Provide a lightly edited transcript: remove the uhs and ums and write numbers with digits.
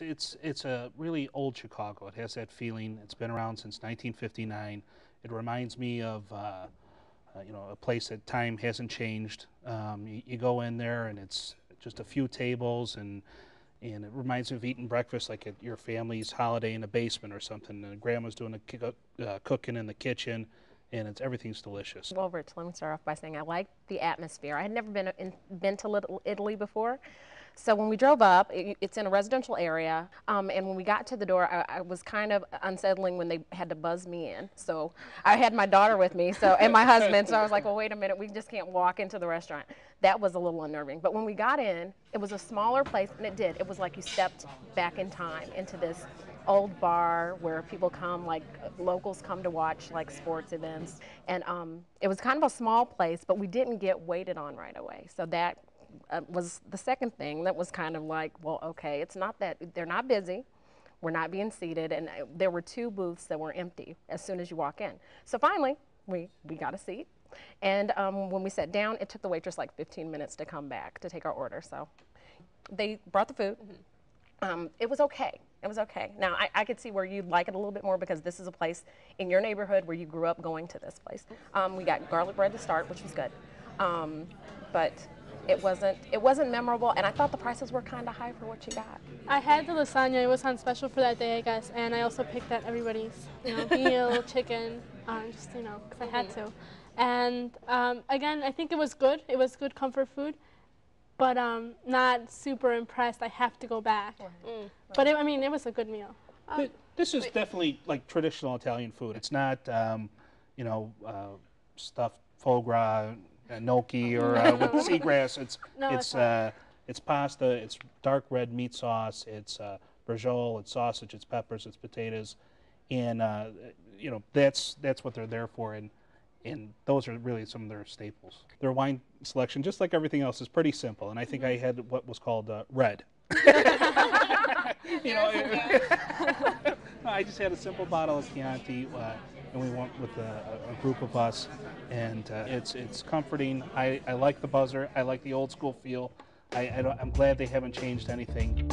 It's a really old Chicago. It has that feeling. It's been around since 1959. It reminds me of a place that time hasn't changed. You go in there and it's just a few tables, and it reminds me of eating breakfast like at your family's holiday in the basement or something. And grandma's doing cooking in the kitchen, and everything's delicious. Well, Rich, let me start off by saying I like the atmosphere. I had never been to Little Italy before. So when we drove up, it's in a residential area, and when we got to the door, I was kind of unsettling when they had to buzz me in. So I had my daughter with me, and my husband, so I was like, well, wait a minute, we just can't walk into the restaurant. That was a little unnerving. But when we got in, it was a smaller place, and it was like you stepped back in time into this old bar where people come, like locals come to watch like sports events. And it was kind of a small place, but we didn't get waited on right away. So that was the second thing that was kind of like, well, okay, it's not that they're not busy, we're not being seated, and there were 2 booths that were empty as soon as you walk in. So finally, we got a seat, and when we sat down, it took the waitress like 15 minutes to come back to take our order. So they brought the food. It was okay. It was okay. Now, I could see where you'd like it a little bit more because this is a place in your neighborhood where you grew up going to this place. We got garlic bread to start, which was good, but it wasn't memorable, and I thought the prices were kind of high for what you got. I had the lasagna. It was on special for that day, I guess, and I also picked at everybody's, veal, chicken, just, because I had to. And again, I think it was good. It was good comfort food, but not super impressed. I have to go back. But it was a good meal. This is definitely like traditional Italian food. It's not, stuffed foie gras, gnocchi, or with seagrass. It's pasta. It's dark red meat sauce. It's braciole. It's sausage. It's peppers. It's potatoes, and that's what they're there for. And those are really some of their staples. Their wine selection, just like everything else, is pretty simple. And I think I had what was called red. I just had a simple bottle of Chianti, and we went with a group of us, and it's comforting. I like the buzzer. I like the old school feel. I'm glad they haven't changed anything.